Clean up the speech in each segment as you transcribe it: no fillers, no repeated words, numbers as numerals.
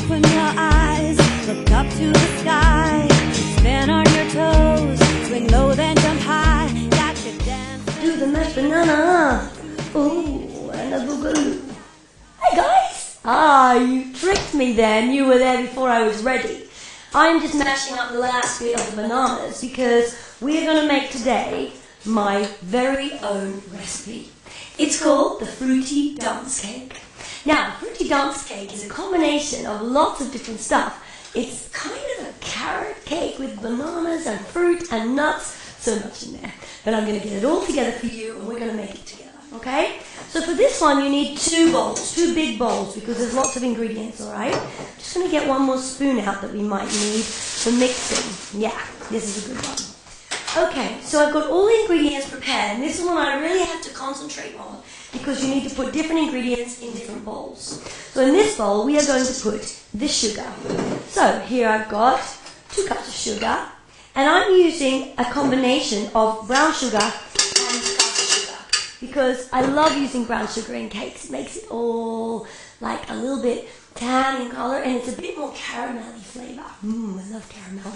Open your eyes, look up to the sky, spin on your toes, swing low then jump high, got to dance. Do the mashed banana. Ooh, and a boogaloo. Hey guys! You tricked me then. You were there before I was ready. I'm just mashing up the last bit of the bananas because we're going to make today my very own recipe. It's called the Fruity Dance Cake. Now, the Fruity Dance Cake is a combination of lots of different stuff. It's kind of a carrot cake with bananas and fruit and nuts, so much in there. But I'm going to get it all together for you and we're going to make it together, okay? So for this one you need 2 bowls, 2 big bowls because there's lots of ingredients, alright? Just going to get one more spoon out that we might need for mixing. Yeah, this is a good one. Okay, so I've got all the ingredients prepared, and this is one I really have to concentrate on because you need to put different ingredients in different bowls. So in this bowl, we are going to put the sugar. So here I've got 2 cups of sugar, and I'm using a combination of brown sugar and caster sugar because I love using brown sugar in cakes. It makes it all like a little bit tan in color, and it's a bit more caramelly flavor. I love caramel.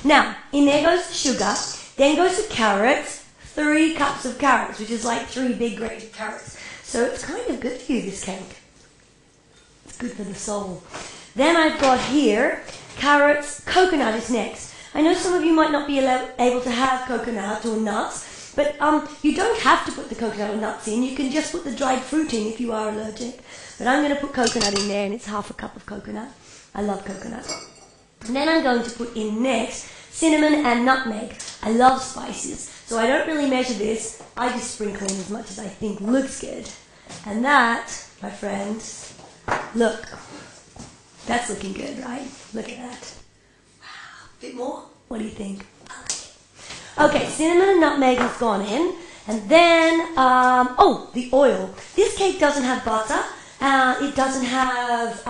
Now, in there goes the sugar. Then goes the carrots, 3 cups of carrots, which is like 3 big grated carrots. So it's kind of good for you, this cake. It's good for the soul. Then I've got here carrots, coconut is next. I know some of you might not be able to have coconut or nuts, but you don't have to put the coconut or nuts in. You can just put the dried fruit in if you are allergic. But I'm going to put coconut in there, and it's half a cup of coconut. I love coconut. And then I'm going to put in next cinnamon and nutmeg. I love spices, so I don't really measure this. I just sprinkle in as much as I think looks good. And that, my friends, look, that's looking good, right? Look at that. Wow, a bit more? What do you think? I like it. Okay, cinnamon and nutmeg has gone in. And then, the oil. This cake doesn't have butter. It doesn't have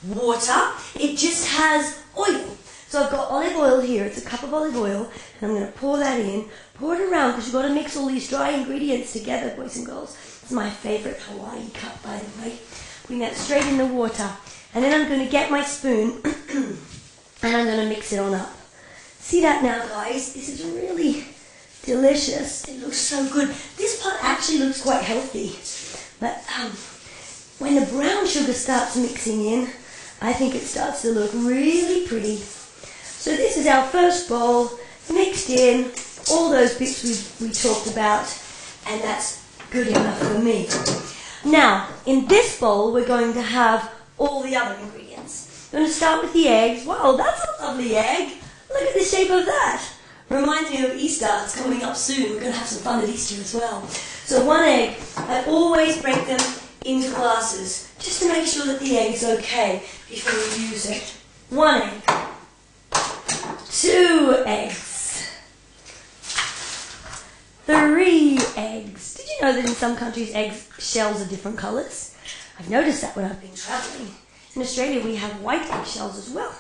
water. It just has oil. So I've got olive oil here. It's a cup of olive oil. And I'm going to pour that in. Pour it around because you've got to mix all these dry ingredients together, boys and girls. It's my favorite Hawaiian cup, by the way. Bring that straight in the water. And then I'm going to get my spoon and I'm going to mix it on up. See that now, guys? This is really delicious. It looks so good. This part actually looks quite healthy. But when the brown sugar starts mixing in, I think it starts to look really pretty. So this is our first bowl, mixed in, all those bits we talked about, and that's good enough for me. Now, in this bowl, we're going to have all the other ingredients. I'm going to start with the eggs. Wow, that's a lovely egg. Look at the shape of that. Reminds me of Easter. It's coming up soon. We're going to have some fun at Easter as well. So 1 egg. I always break them into glasses, just to make sure that the egg is okay before we use it. 1 egg. 2 eggs. 3 eggs. Did you know that in some countries egg shells are different colours? I've noticed that when I've been travelling. In Australia we have white egg shells as well.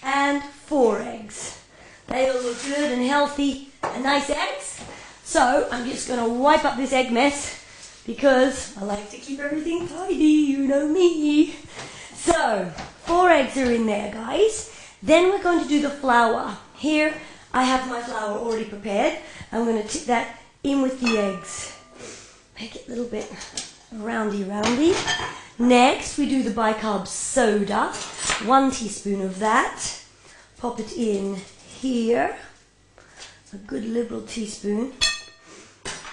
And 4 eggs. They all look good and healthy and nice eggs. So I'm just going to wipe up this egg mess because I like to keep everything tidy, you know me. So 4 eggs are in there, guys. Then we're going to do the flour. Here I have my flour already prepared. I'm going to tip that in with the eggs. Make it a little bit roundy. Next we do the bicarb soda. 1 teaspoon of that. Pop it in here. A good liberal teaspoon.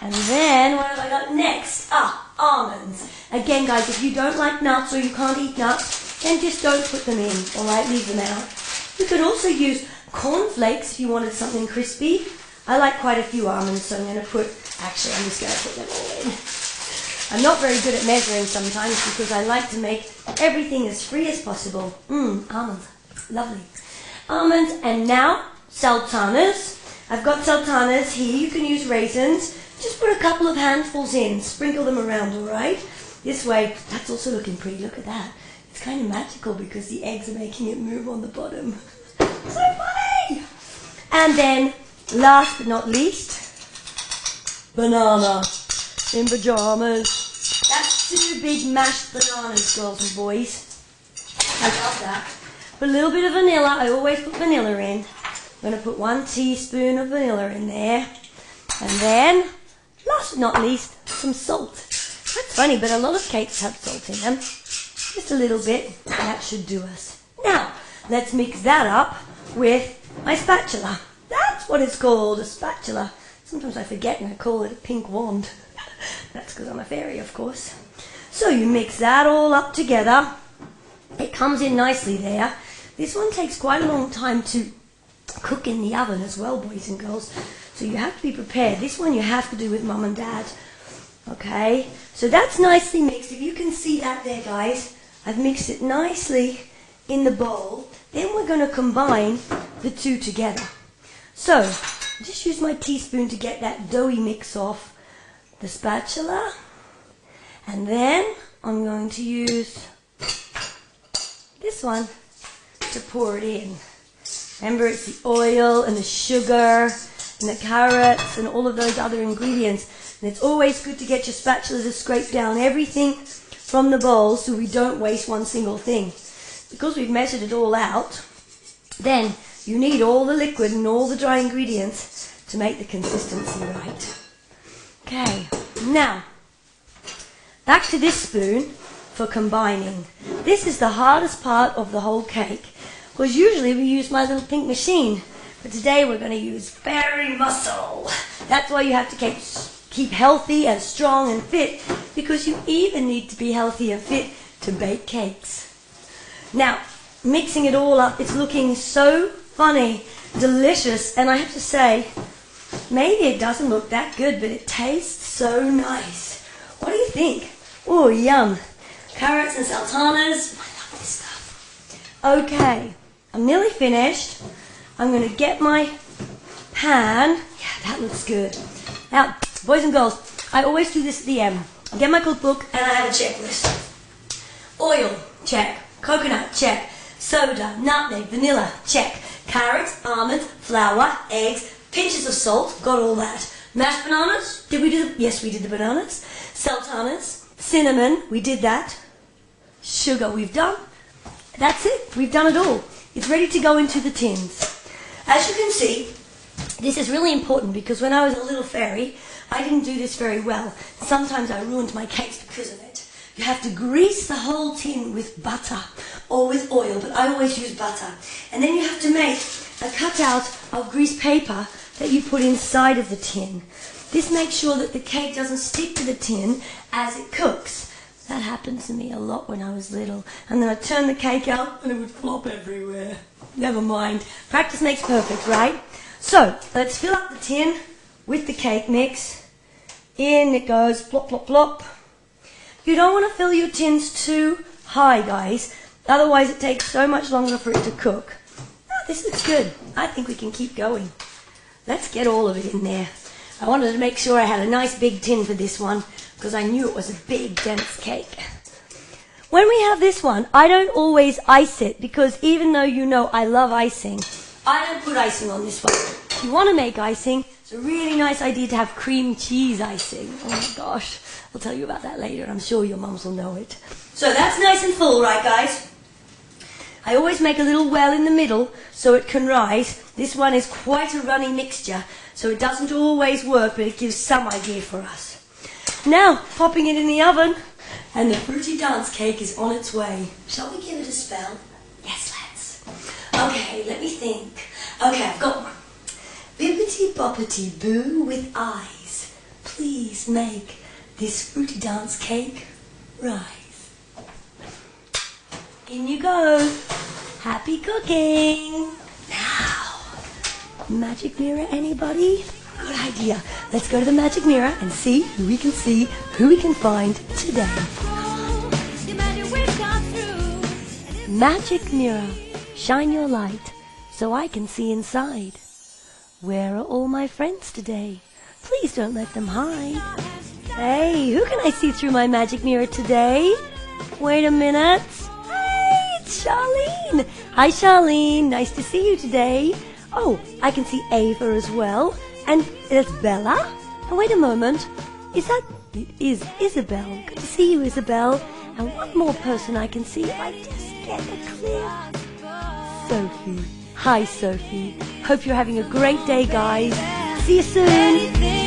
And then what have I got next? Almonds. Again, guys, if you don't like nuts or you can't eat nuts, then just don't put them in, alright? Leave them out. You could also use cornflakes if you wanted something crispy. I like quite a few almonds, so I'm just going to put them all in. I'm not very good at measuring sometimes because I like to make everything as free as possible. Almonds. Lovely. Almonds, and now sultanas. I've got sultanas here. You can use raisins. Just put a couple of handfuls in. Sprinkle them around, alright? This way, that's also looking pretty. Look at that. It's kind of magical because the eggs are making it move on the bottom. So funny! And then, last but not least, banana in pajamas. That's 2 big mashed bananas, girls and boys. love that. Put a little bit of vanilla. I always put vanilla in. I'm going to put 1 teaspoon of vanilla in there. And then, last but not least, some salt. That's funny, but a lot of cakes have salt in them. Just a little bit. That should do us. Now, let's mix that up with my spatula. That's what it's called, a spatula. Sometimes I forget and I call it a pink wand. That's because I'm a fairy, of course. So you mix that all up together. It comes in nicely there. This one takes quite a long time to cook in the oven as well, boys and girls. So you have to be prepared. This one you have to do with Mum and Dad. Okay, so that's nicely mixed. If you can see that there, guys, I've mixed it nicely in the bowl. Then we're going to combine the two together. So, just use my teaspoon to get that doughy mix off the spatula. And then I'm going to use this one to pour it in. Remember, it's the oil and the sugar and the carrots and all of those other ingredients. And it's always good to get your spatula to scrape down everything from the bowl so we don't waste one single thing. Because we've measured it all out, then you need all the liquid and all the dry ingredients to make the consistency right. Okay, now, back to this spoon for combining. This is the hardest part of the whole cake, because usually we use my little pink machine, but today we're going to use fairy muscle. That's why you have to keep healthy and strong and fit, because you even need to be healthy and fit to bake cakes. Now, mixing it all up, it's looking so funny, delicious, and I have to say, maybe it doesn't look that good, but it tastes so nice. What do you think? Oh, yum. Carrots and sultanas. I love this stuff. Okay, I'm nearly finished. I'm going to get my pan. Yeah, that looks good. Now, boys and girls, I always do this at the end. I get my cookbook and I have a checklist. Oil, check. Coconut, check. Soda, nutmeg, vanilla, check. Carrots, almonds, flour, eggs, pinches of salt, got all that. Mashed bananas, did we do the, yes we did the bananas. Sultanas, cinnamon, we did that. Sugar, we've done. That's it, we've done it all. It's ready to go into the tins. As you can see, this is really important because when I was a little fairy, I didn't do this very well. Sometimes I ruined my cakes because of it. You have to grease the whole tin with butter or with oil, but I always use butter. And then you have to make a cutout of greased paper that you put inside of the tin. This makes sure that the cake doesn't stick to the tin as it cooks. That happened to me a lot when I was little. And then I'd turn the cake out and it would flop everywhere. Never mind. Practice makes perfect, right? So, let's fill up the tin with the cake mix. In it goes, plop, plop, plop. You don't want to fill your tins too high, guys. Otherwise it takes so much longer for it to cook. Oh, this looks good. I think we can keep going. Let's get all of it in there. I wanted to make sure I had a nice big tin for this one because I knew it was a big, dense cake. When we have this one, I don't always ice it because even though you know I love icing, I don't put icing on this one. If you want to make icing, it's a really nice idea to have cream cheese icing. Oh my gosh, I'll tell you about that later. I'm sure your mums will know it. So that's nice and full, right guys? I always make a little well in the middle so it can rise. This one is quite a runny mixture, so it doesn't always work, but it gives some idea for us. Now, popping it in the oven, and the fruity dance cake is on its way. Shall we give it a spell? Yes, let's. Okay, let me think. Okay, I've got one. Bibbity boppity boo with eyes. Please make this fruity dance cake rise. In you go. Happy cooking. Now, magic mirror, anybody? Good idea. Let's go to the magic mirror and see who we can see, who we can find today. Magic mirror, shine your light so I can see inside. Where are all my friends today? Please don't let them hide. Hey, who can I see through my magic mirror today? Wait a minute. Hey, it's Charlene. Hi, Charlene. Nice to see you today. Oh, I can see Ava as well. And there's Bella. And wait a moment. It is Isabel. Good to see you, Isabel. And one more person I can see right just get the clip. Sophie. Hi, Sophie. Hope you're having a great day, guys. See you soon.